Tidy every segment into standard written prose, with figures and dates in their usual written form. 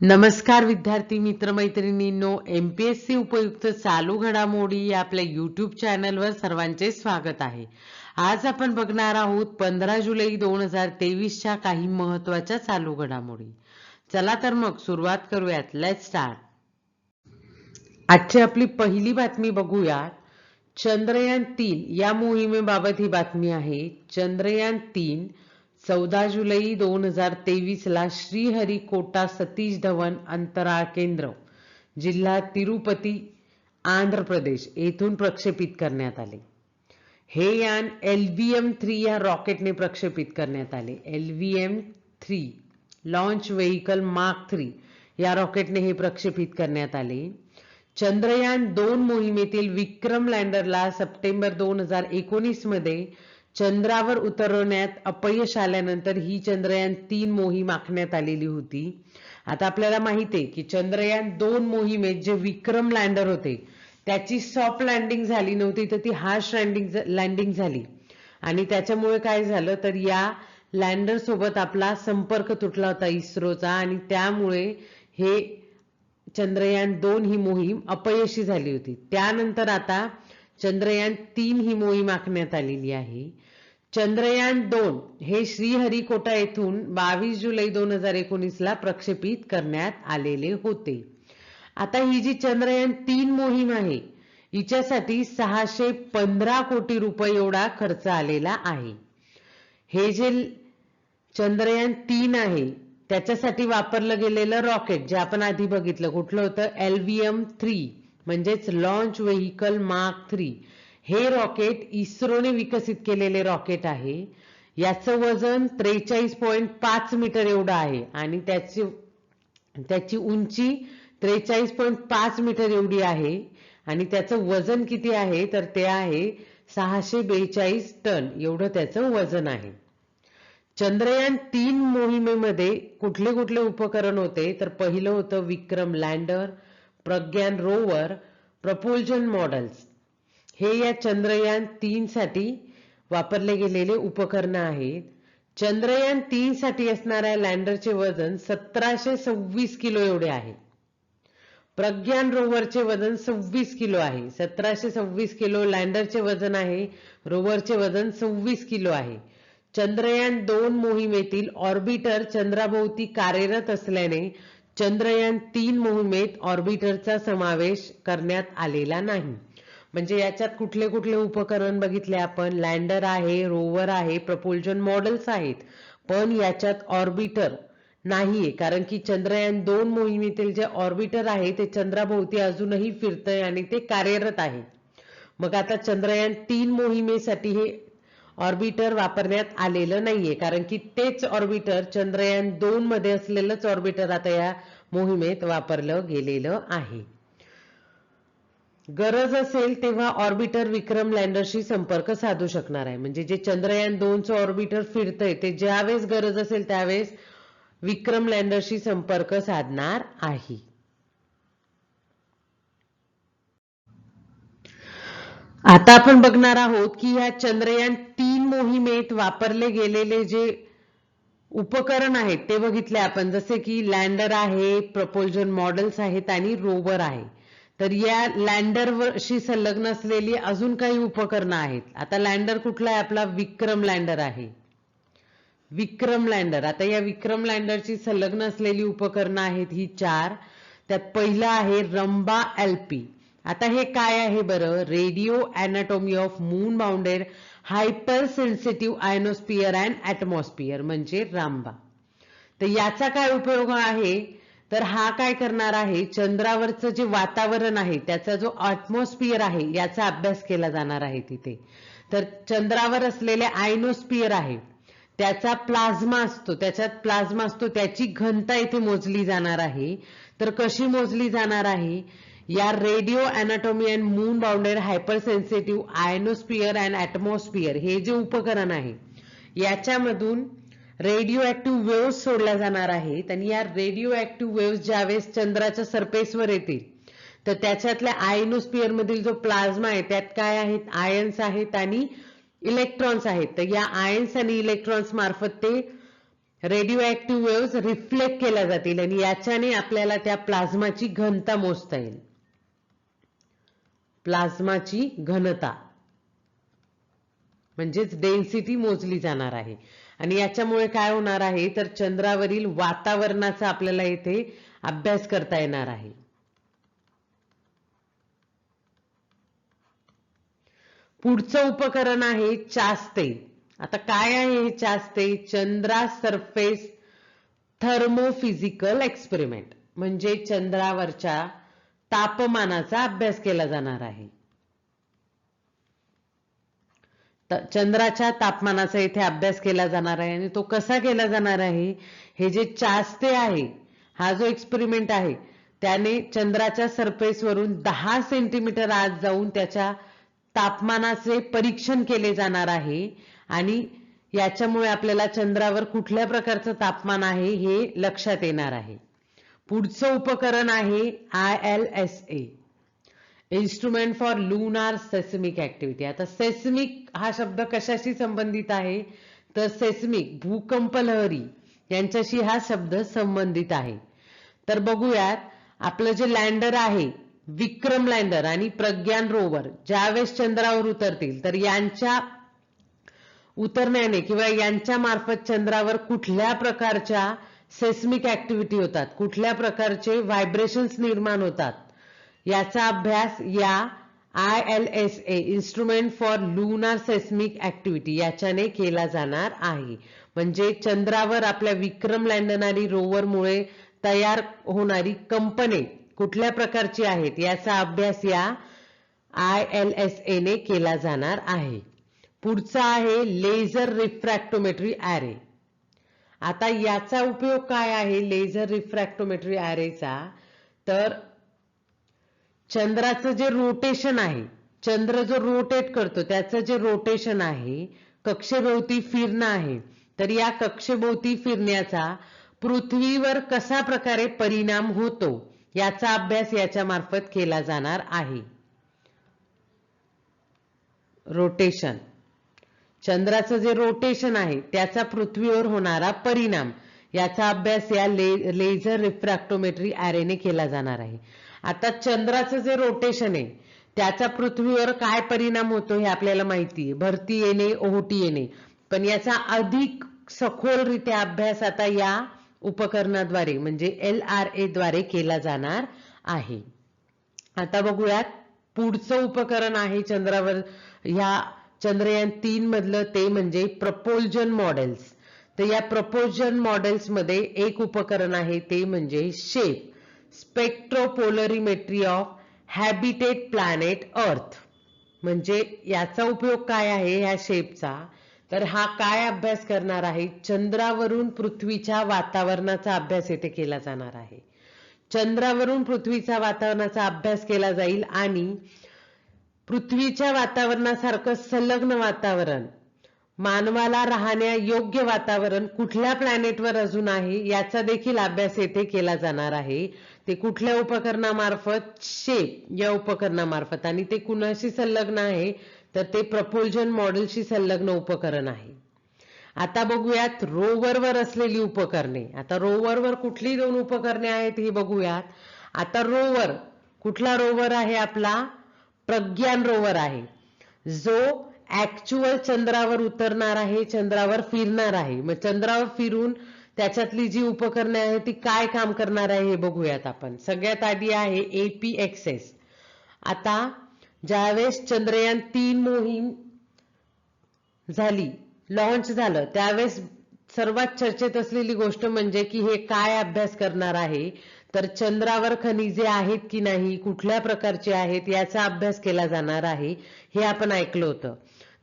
नमस्कार विद्यार्थी मित्र मैत्रिणींनो, एमपीएससी उपयुक्त चालू घडामोडी या आपल्या यूट्यूब चॅनलवर सर्वांचे स्वागत आहे। आज आपण बघणार आहोत 15 जुलै 2023 च्या काही महत्त्वाच्या चालू घडामोडी। चला तर मग सुरुवात करूयात। Let's start. आजची आपली पहिली बातमी बघूया। चंद्रयान 3 या मोहिमेबाबत ही बातमी आहे। चंद्रयान 3 14 जुलै 2023 ला श्रीहरिकोटा सतीश धवन अंतराळ केंद्र, जिल्हा तिरुपती, आंध्र प्रदेश येथून प्रक्षेपित करण्यात आले। हे यान LVM-3 या रॉकेटने प्रक्षेपित करण्यात आले। LVM-3 लॉन्च व्हेइकल मार्क 3 या रॉकेटने हे प्रक्षेपित करण्यात आले। चंद्रयान 2 मोहिमेतील विक्रम लँडरला सप्टेंबर 2019 मध्ये चंद्रावर उतरवण्यात अपयश आल्यानंतर ही चंद्रयान 3 मोहीम आखण्यात आलेली होती। आता आपल्याला माहिती आहे की चंद्रयान 2 मोहिमेत जे विक्रम लँडर होते त्याची सॉफ्ट लँडिंग झाली नव्हती, तर ती हार्श लँडिंग झाली आणि त्याच्यामुळे काय झालं तर या लँडर सोबत आपला संपर्क तुटला होता इस्रोचा आणि त्यामुळे हे चंद्रयान 2 ही मोहीम अपयशी झाली होती। त्यानंतर आता चंद्रयान 3 ही मोहीम आखण्यात आलेली आहे। चंद्रयान 2 हे श्रीहरिकोटा येथून 22 जुलै 2019 ला प्रक्षेपित करण्यात आलेले होते। आता ही जी चंद्रयान 3 मोहीम आहे हिच्यासाठी 615 कोटी रुपये एवढा खर्च आलेला आहे। हे जे चंद्रयान 3 आहे त्याच्यासाठी वापरलं गेलेलं रॉकेट जे आपण आधी बघितलं कुठलं होतं, LVM-3 म्हणजेच लॉन्च व्हेइकल मार्क 3 हे रॉकेट इस्रोने विकसित केलेले रॉकेट आहे। याचं वजन 43.5 मीटर एवढं आहे आणि त्याची उंची 43.5 मीटर एवढी आहे आणि त्याचं वजन किती आहे तर ते आहे 642 टन एवढं त्याचं वजन आहे। चंद्रयान 3 मोहिमेमध्ये कुठले कुठले उपकरण होते तर पहिलं होतं विक्रम लँडर, प्रज्ञान रोवर, प्रपोल्जन मॉडेल्स। हे या चंद्रयान 3 साठी वापरले गेलेले उपकरण आहेत। चंद्रयान 3 साठी असणाऱ्या लँडरचे वजन 1726 किलो एवढे आहे। प्रज्ञान रोवरचे वजन 26 किलो आहे। 1726 किलो लँडरचे वजन आहे, रोवरचे वजन 26 किलो आहे। चंद्रयान 2 मोहिमेतील ऑर्बिटर चंद्राभोवती कार्यरत असल्याने चंद्रयान 3 मोहिमेत ऑर्बिटरचा समावेश करण्यात आलेला नाही। म्हणजे याच्यात कुठले कुठले उपकरण बघितले आपण, लँडर आहे, रोवर आहे, प्रपोल्जन मॉडेल्स आहेत, पण याच्यात ऑर्बिटर नाहीये कारण की चंद्रयान 2 मोहिमेतील जे ऑर्बिटर आहे ते चंद्राभोवती अजूनही फिरतंय आणि ते कार्यरत आहे। मग आता चंद्रयान 3 मोहिमेसाठी हे ऑर्बिटर वापरण्यात आलेलं नाहीये कारण की तेच ऑर्बिटर चंद्रयान 2 मध्ये असलेलंच ऑर्बिटर आता या मोहिमेत वापरलं गेलेलं आहे। गरज असेल तेव्हा ऑर्बिटर विक्रम लँडरशी संपर्क साधू शकणार आहे। म्हणजे जे चंद्रयान 2 चं ऑर्बिटर फिरतंय ते ज्यावेळेस गरज असेल त्यावेळेस विक्रम लँडरशी संपर्क साधणार आहे। आता आपण बघणार आहोत की या चंद्रयान 3 मोहिमेत वापरले गेलेले जे उपकरण आहेत ते बघितले आपण, जसे की लँडर आहे, प्रपोल्जन मॉडेल्स आहेत आणि रोवर आहे। तर या लँडरशी संलग्न असलेली अजून काही उपकरणं आहेत। आता लँडर कुठला आहे आपला, विक्रम लँडर आहे। विक्रम लँडर, आता या विक्रम लँडरची संलग्न असलेली उपकरणं आहेत ही 4। त्यात पहिलं आहे रंबा LP। आता हे काय आहे बरं, radio anatomy of moon bounded hyper sensitive ionosphere and atmosphere म्हणजे रामबा। तर याचा काय उपयोग आहे तर हा काय करणार आहे, चंद्रावरचं जे वातावरण आहे त्याचा जो ॲटमॉस्फियर आहे याचा अभ्यास केला जाणार आहे तिथे। तर चंद्रावर असलेले आयनोस्फियर आहे त्याचा प्लाझ्मा असतो, त्याच्यात प्लाझ्मा असतो, त्याची घनता इथे मोजली जाणार आहे। तर कशी मोजली जाणार आहे, या radio anatomy and moon bounded hyper sensitive ionosphere and atmosphere हे जे उपकरण आहे याच्यामधून रेडिओ ऍक्टिव्ह वेव्स सोडल्या जाणार आहेत आणि या रेडिओ ऍक्टिव्ह वेव्स ज्यावेळेस चंद्राच्या सरफेसवर येतील तर त्याच्यातल्या आयनोस्फियर मधील जो प्लाझ्मा आहे त्यात काय आहेत, आयन्स आहेत आणि इलेक्ट्रॉन्स आहेत। तर या आयन्स आणि इलेक्ट्रॉन्स मार्फत ते रेडिओ ऍक्टिव्ह वेव्स रिफ्लेक्ट केल्या जातील आणि याच्याने आपल्याला त्या प्लाझ्माची घनता मोजता येईल. प्लाझ्माची घनता म्हणजेच डेन्सिटी मोजली जाणार आहे. आणि याच्यामुळे काय होणार आहे तर चंद्रावरील वातावरणाचा आपल्याला इथे अभ्यास करता येणार आहे. पुढचं उपकरण आहे चाचते. आता काय आहे हे चाचते? चंद्रा सरफेस थर्मोफिजिकल एक्सपेरिमेंट म्हणजे चंद्रावरच्या तापमानाचा अभ्यास केला जाणार आहे. चंद्राच्या तापमानाचा इथे अभ्यास केला जाणार आहे आणि तो कसा केला जाणार आहे? हे जे चाचते आहे, हा जो एक्सपेरिमेंट आहे त्याने चंद्राच्या सरफेसवरून 10 सेंटीमीटर आत जाऊन त्याच्या तापमानाचे परीक्षण केले जाणार आहे आणि याच्यामुळे आपल्याला चंद्रावर कुठल्या प्रकारचं तापमान आहे हे लक्षात येणार आहे. पुढचं उपकरण आहे ILSA, instrument for lunar seismic activity. आता सेस्मिक हा शब्द कशाशी संबंधित आहे तर सेस्मिक भूकंप लहरी यांच्याशी हा शब्द संबंधित आहे. तर बघूयात, आपलं जे लँडर आहे विक्रम लँडर आणि प्रज्ञान रोवर ज्यावेळेस चंद्रावर उतरतील तर यांच्या उतरण्याने किंवा यांच्या मार्फत चंद्रावर कुठल्या प्रकारच्या सेस्मिक ऍक्टिव्हिटी होतात, कुठल्या प्रकारचे व्हायब्रेशन्स निर्माण होतात याचा अभ्यास या ILSA instrument for lunar seismic activity याच्याने केला जाणार आहे. म्हणजे चंद्रावर आपल्या विक्रम लँडर आणि रोवरमुळे तयार होणारी कंपने कुठल्या प्रकारची आहेत याचा अभ्यास या ILSA ने केला जाणार आहे. पुढचा आहे लेझर रिफ्रॅक्टोमेट्री ॲरे. आता याचा उपयोग काय आहे लेझर रिफ्रॅक्टोमेट्री ॲरेचा? तर चंद्राचं जे रोटेशन आहे, चंद्र जो रोटेट करतो त्याचं जे रोटेशन आहे, कक्षेभोवती फिरणं आहे, तर या कक्षेभोवती फिरण्याचा पृथ्वीवर कसा प्रकारे परिणाम होतो याचा अभ्यास याच्या मार्फत केला जाणार आहे. रोटेशन, चंद्राचं जे रोटेशन आहे त्याचा पृथ्वीवर होणारा परिणाम याचा अभ्यास या लेझर रिफ्रॅक्टोमेट्री ॲरेने केला जाणार आहे. आता चंद्राचं जे रोटेशन आहे त्याचा पृथ्वीवर काय परिणाम होतो हे आपल्याला माहिती आहे, भरती येणे, ओहोटी येणे, पण याचा अधिक सखोलरित्या अभ्यास आता या उपकरणाद्वारे म्हणजे LRA द्वारे केला जाणार आहे. आता बघूयात, पुढचं उपकरण आहे चंद्रावर ह्या चंद्रयान 3 मधलं, ते म्हणजे प्रपोल्जन मॉडेल्स. तर या प्रपोल्जन मॉडेल्स मध्ये एक उपकरण आहे ते म्हणजे शेप, स्पेक्ट्रोपोलरिमेट्री ऑफ हॅबिटेट प्लॅनेट अर्थ. म्हणजे याचा उपयोग काय आहे ह्या शेपचा? तर हा काय अभ्यास करणार आहे? चंद्रावरून पृथ्वीच्या वातावरणाचा अभ्यास येथे केला जाणार आहे. चंद्रावरून पृथ्वीच्या वातावरणाचा अभ्यास केला जाईल आणि पृथ्वीच्या वातावरणासारखं संलग्न वातावरण, मानवाला राहण्या योग्य वातावरण कुठल्या प्लॅनेटवर अजून आहे याचा देखील अभ्यास येथे केला जाणार आहे. ते कुठल्या उपकरणामार्फत? शेप या उपकरणामार्फत. आणि ते कुणाशी संलग्न आहे तर ते प्रपोल्जन मॉडेलशी संलग्न उपकरण आहे. आता बघूयात रोवरवर असलेली उपकरणे. आता रोवरवर कुठली 2 उपकरणे आहेत हे बघूयात. आता रोवर, कुठला रोवर आहे? आपला प्रज्ञान रोवर आहे, जो ऍक्च्युअल चंद्रावर उतरणार आहे, चंद्रावर फिरणार आहे. मग चंद्रावर फिरून त्याच्यातली जी उपकरणे आहेत ती काय काम करणार आहे हे बघूयात आपण. सगळ्यात आधी आहे APXS. आता ज्यावेळेस चंद्रयान 3 मोहीम झाली, लॉन्च झालं, त्यावेळेस सर्वात चर्चेत असलेली गोष्ट म्हणजे की हे काय अभ्यास करणार आहे तर चंद्रावर खनिजे आहेत की नाही, कुठल्या प्रकारचे आहेत याचा अभ्यास केला जाणार आहे, हे आपण ऐकलं होतं.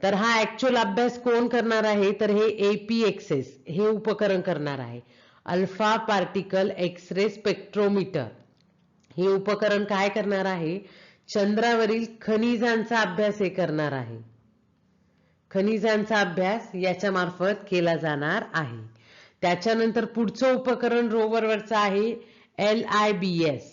तर हा ऍक्च्युअल अभ्यास कोण करणार आहे तर हे APXS हे उपकरण करणार आहे. अल्फा पार्टिकल एक्स-रे स्पेक्ट्रोमीटर हे उपकरण काय करणार आहे? चंद्रावरील खनिजांचा अभ्यास हे करणार आहे. खनिजांचा अभ्यास याच्या मार्फत केला जाणार आहे. त्याच्यानंतर पुढचं उपकरण रोवरवरचं आहे LIBS,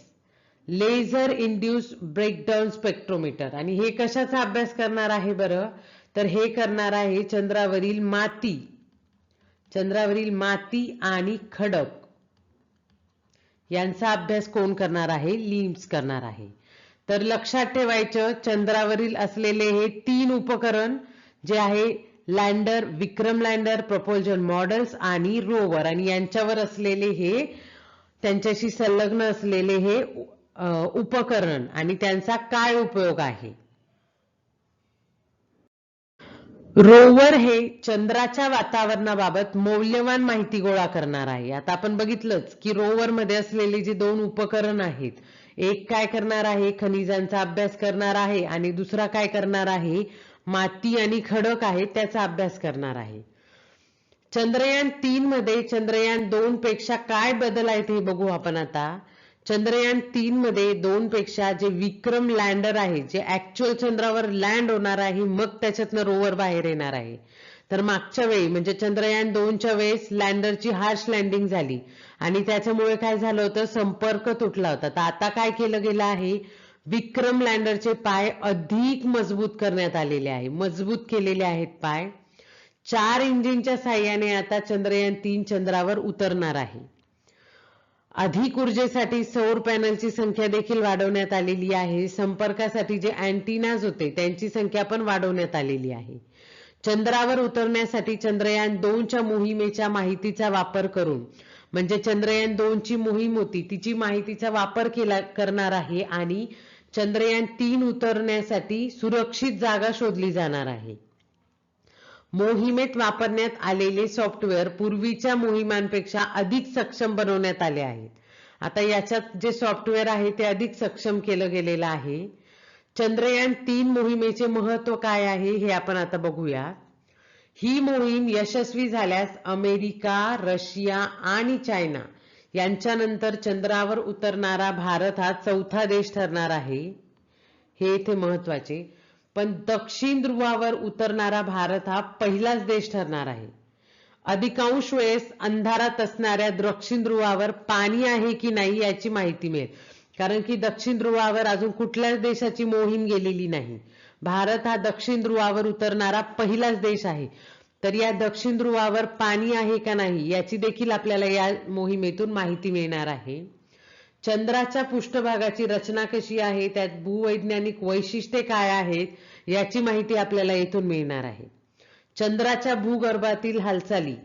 laser induce breakdown spectrometer. आणि हे कशाचा अभ्यास करणार आहे बरं तर हे करणार आहे चंद्रावरील माती, चंद्रावरील माती आणि खडक यांचा अभ्यास कोण करणार आहे? लिम्स करणार आहे. तर लक्षात ठेवायचं, चंद्रावरील असलेले हे 3 उपकरण जे आहे लँडर, विक्रम लँडर, प्रपोल्जन मॉड्यूल्स आणि रोवर, आणि यांच्यावर असलेले हे त्यांच्याशी संलग्न असलेले हे उपकरण आणि त्यांचा काय उपयोग आहे. रोवर हे चंद्राच्या वातावरणाबाबत मौल्यवान माहिती गोळा करणार आहे. आता आपण बघितलंच की रोवर मध्ये असलेले जे 2 उपकरण आहेत, एक काय करणार आहे? खनिजांचा अभ्यास करणार आहे आणि दुसरा काय करणार आहे? माती आणि खडक आहे त्याचा अभ्यास करणार आहे. चंद्रयान 3 मध्ये चंद्रयान 2 पेक्षा काय बदल आहेत हे बघू आपण आता. चंद्रयान 3 मध्ये 2 पेक्षा जे विक्रम लँडर आहे, जे ऍक्च्युअल चंद्रावर लँड होणार आहे, मग त्याच्यातनं रोवर बाहेर येणार आहे. तर मागच्या वेळी म्हणजे चंद्रयान 2च्या वेळेस लँडरची हार्श लँडिंग झाली आणि त्याच्यामुळे काय झालं होतं? संपर्क तुटला होता. तर आता काय केलं गेलं आहे? विक्रम लँडरचे पाय अधिक मजबूत करण्यात आलेले आहे, मजबूत केलेले आहेत पाय. 4 इंजिनच्या साहाय्याने आता चंद्रयान 3 चंद्रावर उतरणार आहे. अधिक ऊर्जेसाठी सौर पॅनलची संख्या देखील वाढवण्यात आलेली आहे. संपर्कासाठी जे अँटिनाज होते त्यांची संख्या पण वाढवण्यात आलेली आहे. चंद्रावर उतरण्यासाठी चंद्रयान 2च्या मोहिमेच्या माहितीचा वापर करून, म्हणजे चंद्रयान 2ची मोहीम होती तिची माहितीचा वापर करणार आहे आणि चंद्रयान 3 उतरण्यासाठी सुरक्षित जागा शोधली जाणार आहे. मोहिमेत वापरण्यात आलेले सॉफ्टवेअर पूर्वीच्या मोहिमांपेक्षा अधिक सक्षम बनवण्यात आले आहेत. आता याच्यात जे सॉफ्टवेअर आहे ते अधिक सक्षम केलं गेलेलं आहे. चंद्रयान 3 मोहिमेचे महत्व काय आहे हे आपण आता बघूया. ही मोहीम यशस्वी झाल्यास अमेरिका, रशिया आणि चायना यांच्यानंतर चंद्रावर उतरणारा भारत हा 4था देश ठरणार आहे. हे इथे महत्वाचे. पण दक्षिण ध्रुवावर उतरणारा भारत हा पहिलाच देश ठरणार आहे. अधिकांश वेळेस अंधारात असणाऱ्या दक्षिण ध्रुवावर पाणी आहे की नाही याची माहिती मिळेल, कारण की दक्षिण ध्रुवावर अजून कुठल्याच देशाची मोहीम गेलेली नाही. भारत हा दक्षिण ध्रुवावर उतरणारा पहिलाच देश आहे. तर या दक्षिण ध्रुवावर पाणी आहे का नाही याची देखील आपल्याला या मोहिमेतून माहिती मिळणार आहे. चंद्राच्या पृष्ठभागाची रचना कशी आहे, त्यात भूवैज्ञानिक वैशिष्ट्ये काय आहेत याची माहिती आपल्याला येथून मिळणार आहे. चंद्राच्या भूगर्भातील हालचाली,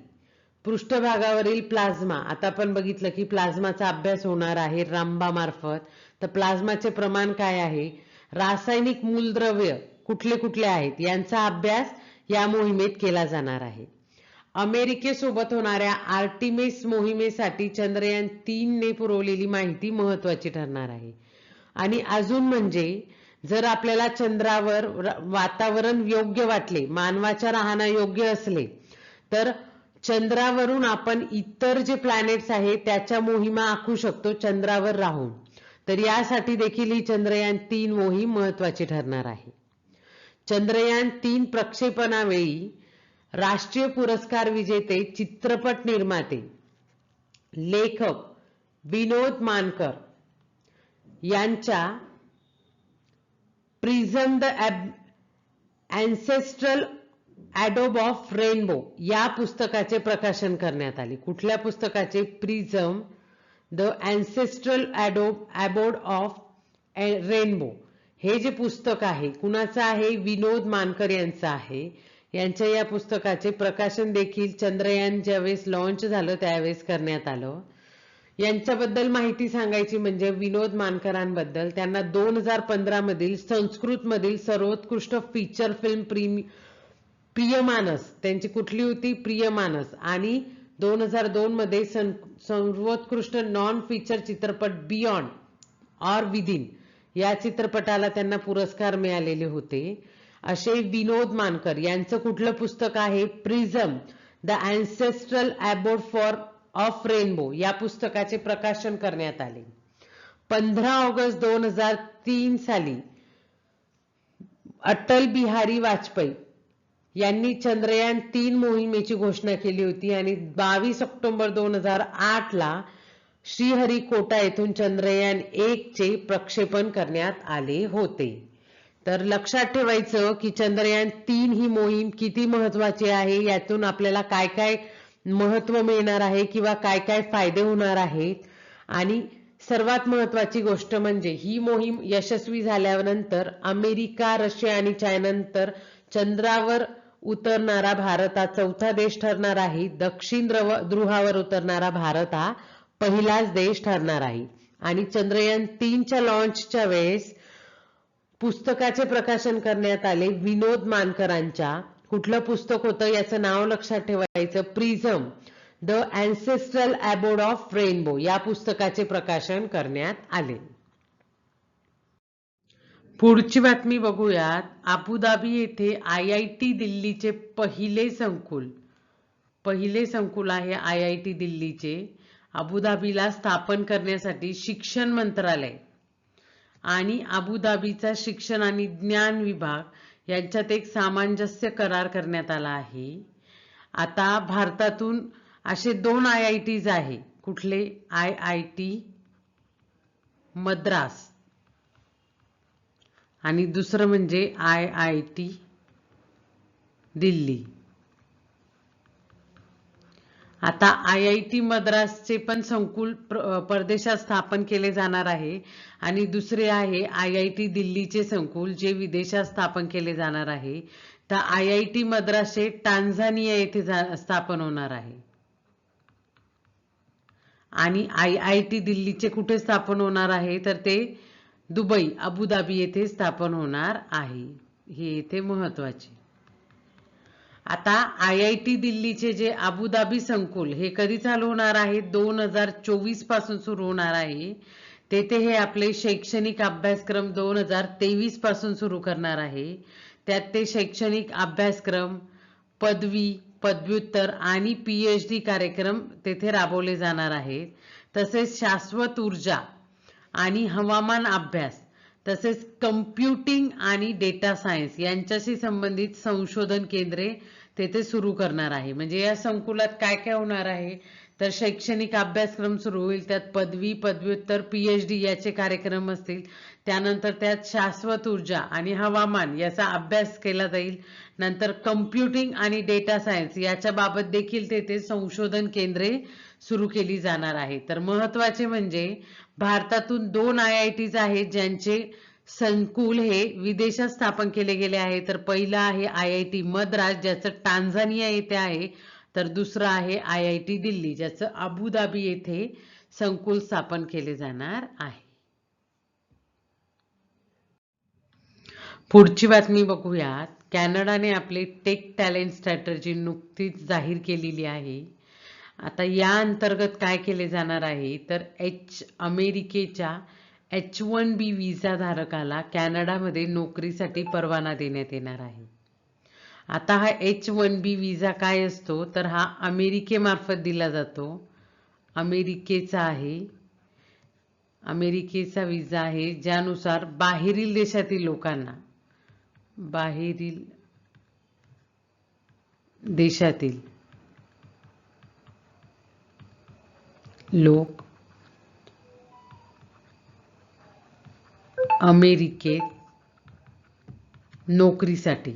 पृष्ठभागावरील प्लाझ्मा, आता आपण बघितलं की प्लाझ्माचा अभ्यास होणार आहे रामबा मार्फत. तर प्लाझ्माचे प्रमाण काय आहे, रासायनिक मूलद्रव्य कुठले कुठले आहेत यांचा अभ्यास या मोहिमेत केला जाणार आहे. अमेरिकेसोबत होणाऱ्या आर्टिमिस मोहिमेसाठी चंद्रयान 3 ने पुरवलेली माहिती महत्वाची ठरणार आहे. आणि अजून म्हणजे जर आपल्याला चंद्रावर वातावरण योग्य वाटले, मानवाच्या राहणं योग्य असले, तर चंद्रावरून आपण इतर जे प्लॅनेट्स आहेत त्याच्या मोहिमा आखू शकतो चंद्रावर राहून. तर यासाठी देखील ही चंद्रयान 3 मोहीम महत्वाची ठरणार आहे. चंद्रयान 3 प्रक्षेपणावेळी राष्ट्रीय पुरस्कार विजेते चित्रपट निर्माते लेखक विनोद मानकर यांच्या प्रिझम द अँसेस्ट्रल ॲडोब ऑफ रेनबो या पुस्तकाचे प्रकाशन करण्यात आले. कुठल्या पुस्तकाचे? प्रिझम द अँसेस्ट्रल ॲडोब ऑफ रेनबो. हे जे पुस्तक आहे कुणाचं आहे? विनोद मानकर यांचं आहे. यांच्या या पुस्तकाचे प्रकाशन देखील चंद्रयान ज्यावेळेस लॉन्च झालं त्यावेळेस करण्यात आलं. यांच्याबद्दल माहिती सांगायची म्हणजे विनोद मानकरांबद्दल, त्यांना 2015 मधील संस्कृत मधील सर्वोत्कृष्ट फीचर फिल्म प्रियमानस, त्यांची कुठली होती? प्रियमानस. आणि 2002 मध्ये सर्वोत्कृष्ट नॉन फीचर चित्रपट बियॉन्ड ऑर विदिन या चित्रपटाला त्यांना पुरस्कार मिळालेले होते. असे विनोद मानकर यांचं कुठलं पुस्तक आहे? प्रिझम द अँसेस्ट्रल ॲडोब ऑफ रेनबो या पुस्तकाचे प्रकाशन करण्यात आले. 15 ऑगस्ट 2003 साली अटल बिहारी वाजपेयी यांनी चंद्रयान 3 मोहिमेची घोषणा केली होती आणि 22 ऑक्टोबर 2008 ला श्रीहरिकोटा येथून चंद्रयान 1 चे प्रक्षेपण करण्यात आले होते. तर लक्षात ठेवायचं की चंद्रयान 3 ही मोहीम किती महत्वाची आहे, यातून आपल्याला काय काय महत्त्व मिळणार आहे किंवा काय काय फायदे होणार आहेत. आणि सर्वात महत्त्वाची गोष्ट म्हणजे ही मोहीम यशस्वी झाल्यानंतर अमेरिका, रशिया आणि चायनानंतर चंद्रावर उतरणारा भारत हा चौथा देश ठरणार आहे. दक्षिण ध्रुवावर उतरणारा भारत हा पहिलाच देश ठरणार आहे. आणि चंद्रयान 3च्या लॉन्चच्या वेळेस पुस्तकाचे प्रकाशन करण्यात आले विनोद मानकरांच्या. कुठलं पुस्तक होतं याचं नाव लक्षात ठेवायचं, prism the ancestral abode of rainbow या पुस्तकाचे प्रकाशन करण्यात आले. पुढची बातमी बघूयात. अबुधाबी येथे IIT दिल्लीचे पहिले संकुल आहे IIT दिल्लीचे अबुधाबीला स्थापन करण्यासाठी शिक्षण मंत्रालय आणि अबुधाबीचा शिक्षण आणि ज्ञान विभाग यांच्यात एक सामंजस्य करार करण्यात आला आहे. आता भारतातून असे 2 IITs आहे. कुठले? IIT मद्रास आणि दुसरं म्हणजे IIT दिल्ली. आता IIT मद्रासचे पण संकुल परदेशात स्थापन केले जाणार आहे आणि दुसरे आहे IIT दिल्लीचे संकुल जे विदेशात स्थापन केले जाणार आहे. तर IIT मद्रासचे टांझानिया येथे स्थापन होणार आहे आणि IIT दिल्लीचे कुठे स्थापन होणार आहे तर ते दुबई, अबुधाबी येथे स्थापन होणार आहे. हे येथे महत्वाचे. आता IIT दिल्लीचे जे अबुधाबी संकुल हे कधी चालू होणार आहे? 2024 पासून सुरू होणार आहे. तेथे हे आपले शैक्षणिक अभ्यासक्रम 2023 पासून सुरू करणार आहे. त्यात ते शैक्षणिक अभ्यासक्रम, पदवी, पदव्युत्तर आणि PhD कार्यक्रम तेथे राबवले जाणार आहेत. तसेच शाश्वत ऊर्जा आणि हवामान अभ्यास तसेच कम्प्युटिंग आणि डेटा सायन्स यांच्याशी संबंधित संशोधन केंद्रे तेथे सुरू करणार आहे. म्हणजे या संकुलात काय काय होणार आहे तर शैक्षणिक अभ्यासक्रम सुरू होईल, त्यात पदवी, पदव्युत्तर, PhD याचे कार्यक्रम असतील. त्यानंतर त्यात शाश्वत ऊर्जा आणि हवामान याचा अभ्यास केला जाईल. नंतर कम्प्युटिंग आणि डेटा सायन्स याच्या बाबत देखील तेथे संशोधन केंद्रे सुरू केली जाणार आहेत. तर महत्वाचे म्हणजे भारतातून 2 IITs आहेत ज्यांचे संकुल हे विदेशात स्थापन केले गेले आहे. तर पहिलं आहे IIT मद्रास ज्याचं टांझानिया येथे आहे, तर दुसरं आहे IIT दिल्ली ज्याचं अबुधाबी येथे संकुल स्थापन केले जाणार आहे. पुढची बातमी बघूयात. कॅनडाने आपले टेक टॅलेंट स्ट्रॅटर्जी नुकतीच जाहीर केलेली आहे. आता या अंतर्गत काय केले जाणार आहे तर अमेरिकेच्या H1B विजा धारकाला कॅनडामध्ये नोकरीसाठी परवाना देण्यात येणार आहे. आता हा H1B विजा काय असतो तर हा अमेरिकेमार्फत दिला जातो. अमेरिकेचा विजा आहे ज्यानुसार बाहेरील देशातील लोकांना लोक अमेरिकेत नोकरीसाठी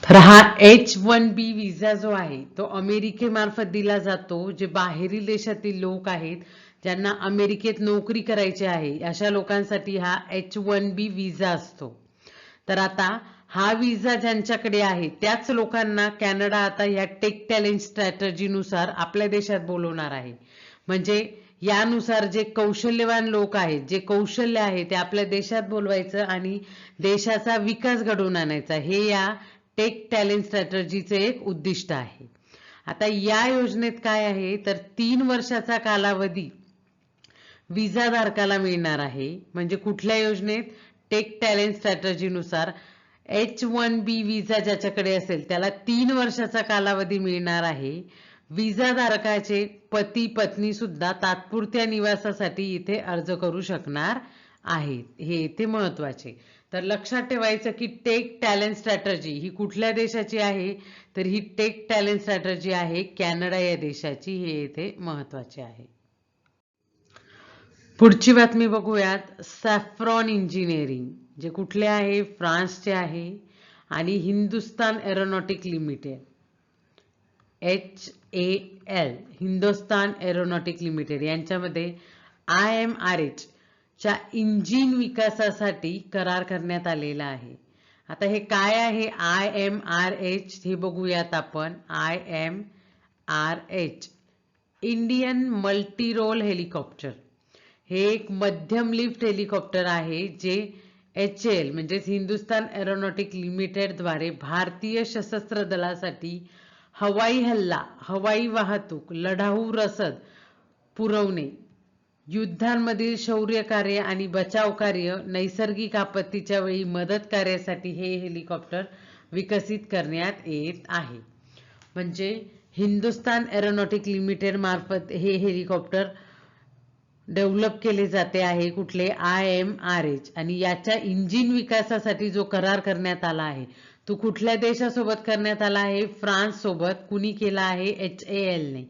तर हा H1B विजा जो आहे तो अमेरिकेमार्फत दिला जातो. जे बाहेरील देशातील लोक आहेत ज्यांना अमेरिकेत नोकरी करायची आहे अशा लोकांसाठी हा H1B विजा असतो. तर आता हा विजा ज्यांच्याकडे आहे त्याच लोकांना कॅनडा आता या टेक टॅलेंट स्ट्रॅटर्जी नुसार आपल्या देशात बोलवणार आहे. म्हणजे यानुसार जे कौशल्यवान लोक आहेत, जे कौशल्य आहे ते आपल्या देशात बोलवायचं आणि देशाचा विकास घडवून आणायचा, हे या टेक टॅलेंट स्ट्रॅटर्जीचे एक उद्दिष्ट आहे. आता या योजनेत काय आहे तर 3 वर्षाचा कालावधी विजा धारकाला मिळणार आहे. म्हणजे कुठल्या योजनेत? टेक टॅलेंट स्ट्रॅटर्जी नुसार H1B विजा ज्याच्याकडे असेल त्याला 3 वर्षाचा कालावधी मिळणार आहे. विजा धारकाचे पती पत्नी सुद्धा तात्पुरत्या निवासासाठी इथे अर्ज करू शकणार आहेत. हे इथे महत्वाचे. तर लक्षात ठेवायचं की टेक टॅलेंट स्ट्रॅटर्जी ही कुठल्या देशाची आहे तर ही टेक टॅलेंट स्ट्रॅटर्जी आहे कॅनडा या देशाची. हे इथे महत्वाचे आहे. पुढची बातमी बघूयात. सॅफ्रॉन इंजिनिअरिंग जे कुठले आहे, फ्रान्सचे आहे. आणि Hindustan aeronautic limited HAL, Hindustan aeronautic limited यांच्यामध्ये IMRH च्या इंजिन विकासासाठी करार करण्यात आलेला आहे. आता हे काय आहे IMRH हे बघूयात आपण. IMRH Indian multi role helicopter हे एक मध्यम लिफ्ट हेलिकॉप्टर आहे जे HAL म्हणजेच हिंदुस्तान एरोनॉटिक लिमिटेड द्वारे भारतीय सशस्त्र दलासाठी हवाई हल्ला, हवाई वाहतूक, लढाऊ रसद पुरवणे, युद्धांमधील शौर्य कार्य आणि बचाव कार्य, नैसर्गिक आपत्तीच्या वेळी मदत कार्यासाठी हे हेलिकॉप्टर विकसित करण्यात येत आहे. म्हणजे हिंदुस्तान एरोनॉटिक लिमिटेड मार्फत हे हेलिकॉप्टर डेव्हलप केले जाते आहे. कुठले IMRH. आणि याच्या इंजिन विकासासाठी जो करार करण्यात आला आहे तो कुठल्या देशासोबत करण्यात आला आहे? फ्रान्स सोबत. कुणी केला आहे? HAL ने.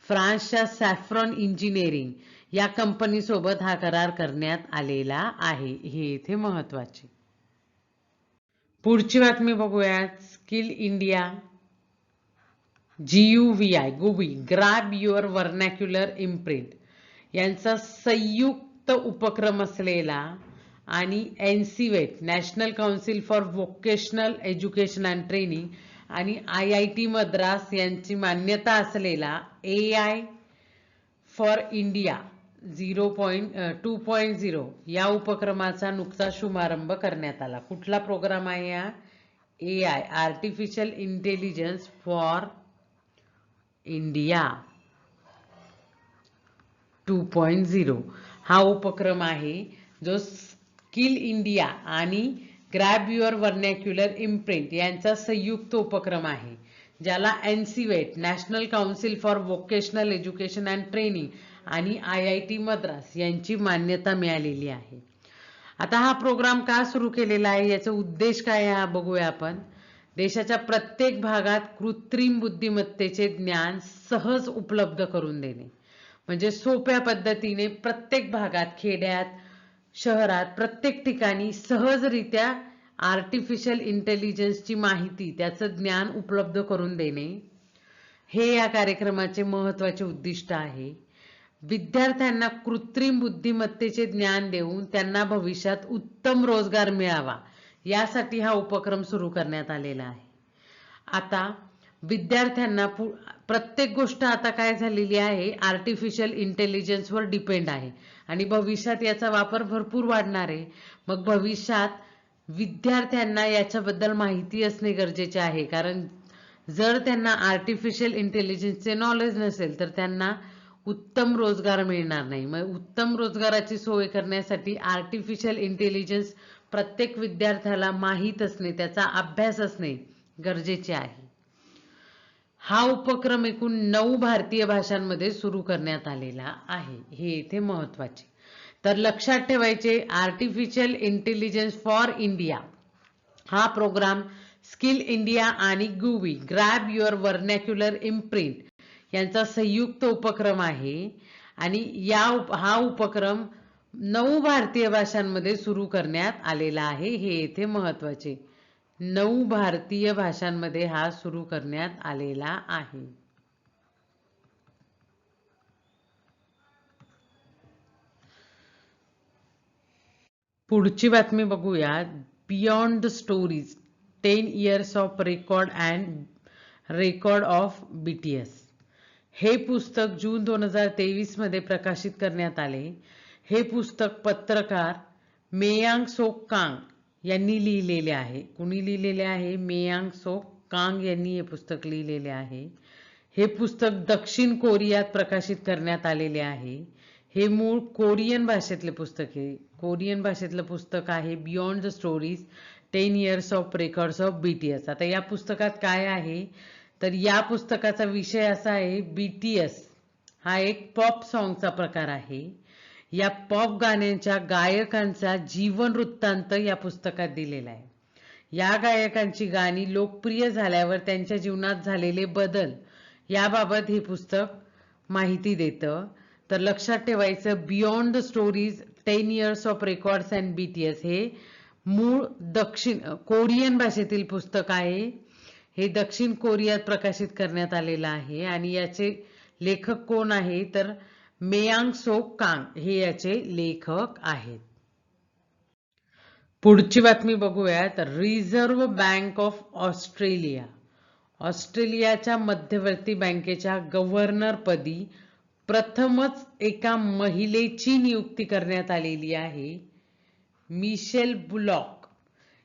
फ्रान्सच्या सॅफ्रॉन इंजिनिअरिंग या कंपनी सोबत हा करार करण्यात आलेला आहे. हे इथे महत्वाचे. पुढची बातमी बघूयात. Skill India GUVI grab your vernacular imprint यांचा संयुक्त उपक्रम असलेला आणि NCVET national council for vocational education and training आणि IIT मद्रास यांची मान्यता असलेला AI फॉर इंडिया 2.0 या उपक्रमाचा नुकताच शुभारंभ करण्यात आला. कुठला प्रोग्राम आहे हा? AI artificial intelligence for India 2.0 हा उपक्रम आहे जो स्किल इंडिया आणि ग्रॅब युअर व्हर्नॅक्युलर इम्प्रिंट यांचा संयुक्त उपक्रम आहे, ज्याला NCVET national council for vocational education and training आणि IIT मद्रास यांची मान्यता मिळालेली आहे. आता हा प्रोग्राम का सुरू केलेला आहे, याचा उद्देश काय आहे हा बघूया आपण. देशाच्या प्रत्येक भागात कृत्रिम बुद्धिमत्तेचे ज्ञान सहज उपलब्ध करून देणे, म्हणजे सोप्या पद्धतीने प्रत्येक भागात, खेड्यात, शहरात, प्रत्येक ठिकाणी सहजरित्या आर्टिफिशियल इंटेलिजन्सची माहिती, त्याचं ज्ञान उपलब्ध करून देणे, हे या कार्यक्रमाचे महत्वाचे उद्दिष्ट आहे. विद्यार्थ्यांना कृत्रिम बुद्धिमत्तेचे ज्ञान देऊन त्यांना भविष्यात उत्तम रोजगार मिळावा यासाठी हा उपक्रम सुरू करण्यात आलेला आहे. आता विद्यार्थ्यांना प्रत्येक गोष्ट आता काय झालेली आहे, आर्टिफिशियल इंटेलिजन्सवर डिपेंड आहे आणि भविष्यात याचा वापर भरपूर वाढणार आहे. मग भविष्यात विद्यार्थ्यांना याच्याबद्दल माहिती असणे गरजेचे आहे, कारण जर त्यांना आर्टिफिशियल इंटेलिजन्सचे नॉलेज नसेल तर त्यांना उत्तम रोजगार मिळणार नाही. मग उत्तम रोजगाराची सोय करण्यासाठी आर्टिफिशियल इंटेलिजन्स प्रत्येक विद्यार्थ्याला माहीत असणे, त्याचा अभ्यास असणे गरजेचे आहे. हा उपक्रम एकूण 9 भारतीय भाषांमध्ये सुरू करण्यात आलेला आहे, हे इथे महत्वाचे. तर लक्षात ठेवायचे, आर्टिफिशियल इंटेलिजन्स फॉर इंडिया हा प्रोग्राम स्किल इंडिया आणि GUVI grab your vernacular imprint यांचा संयुक्त उपक्रम आहे आणि हा उपक्रम 9 भारतीय भाषांमध्ये सुरू करण्यात आलेला आहे, हे येथे महत्वाचे. 9 भारतीय भाषांमध्ये हा सुरू करण्यात आलेला आहे. पुढची बातमी बघूया. Beyond the stories 10 years of record of BTS हे पुस्तक जून 2023 मध्ये प्रकाशित करण्यात आले. हे पुस्तक पत्रकार मेयांग सोक कांग यांनी लिहिलेले आहे. कुणी लिहिलेले आहे? मेयांग सोक कांग यांनी हे पुस्तक लिहिलेले आहे. हे पुस्तक दक्षिण कोरियात प्रकाशित करण्यात आलेले आहे. हे मूळ कोरियन भाषेतले पुस्तक आहे. कोरियन भाषेतलं पुस्तक आहे beyond the stories 10 years of records of BTS. आता या पुस्तकात काय आहे, तर या पुस्तकाचा विषय असा आहे, BTS हा एक पॉप सॉंगचा प्रकार आहे. या पॉप गाण्यांच्या गायकांचा जीवन वृत्तांत या पुस्तकात दिलेला आहे. या गायकांची गाणी लोकप्रिय झाल्यावर त्यांच्या जीवनात झालेले बदल याबाबत हे पुस्तक माहिती देतं. तर लक्षात ठेवायचं, beyond the stories 10 years of records and BTS हे मूळ दक्षिण कोरियन भाषेतील पुस्तक आहे. हे दक्षिण कोरियात प्रकाशित करण्यात आलेलं आहे आणि याचे लेखक कोण आहे तर मेयांग सोक कांग हे याचे लेखक आहेत. पुढची बातमी बघूया तर रिझर्व्ह बँक ऑफ ऑस्ट्रेलिया, ऑस्ट्रेलियाच्या मध्यवर्ती बँकेच्या गव्हर्नरपदी प्रथमच एका महिलेची नियुक्ती करण्यात आलेली आहे. मिशेल बुलॉक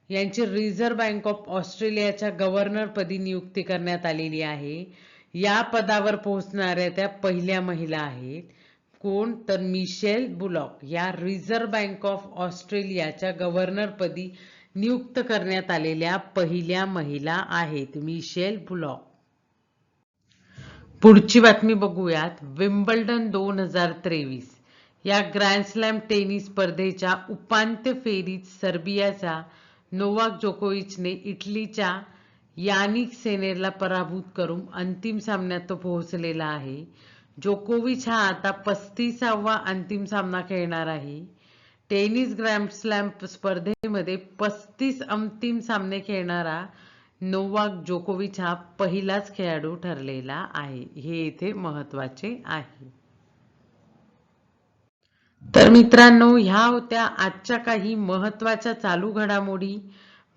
यांची रिझर्व्ह बँक ऑफ ऑस्ट्रेलियाच्या गव्हर्नरपदी नियुक्ती करण्यात आलेली आहे. या पदावर पोहोचणाऱ्या त्या पहिल्या महिला आहेत. कोण तर मिशेल बुलॉक या रिझर्व्ह बँक ऑफ ऑस्ट्रेलियाच्या गव्हर्नरपदी नियुक्त करण्यात आलेल्या पहिल्या महिला आहेत मिशेल बुलॉक. पुढची बातमी बघूयात. विम्बल्डन 2023 या ग्रँड स्लॅम टेनिस स्पर्धेच्या उपांत्य फेरीत सर्बियाचा नोवाक जोकोविचने इटलीच्या यानिक सिनरला पराभूत करून अंतिम सामन्यात तो पोहोचलेला आहे. जोकोविच हा आता 35वा अंतिम सामना खेळणार आहे. टेनिस ग्रँड स्लॅम स्पर्धेमध्ये 35 अंतिम सामने खेळणारा नोवाक जोकोविच हा पहिलाच खेळाडू ठरलेला आहे. हे इथे महत्वाचे आहे. तर मित्रांनो, ह्या होत्या आजच्या काही महत्वाच्या चालू घडामोडी.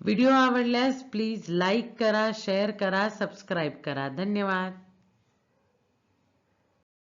व्हिडिओ आवडल्यास प्लीज लाईक करा, शेअर करा, सबस्क्राईब करा. धन्यवाद.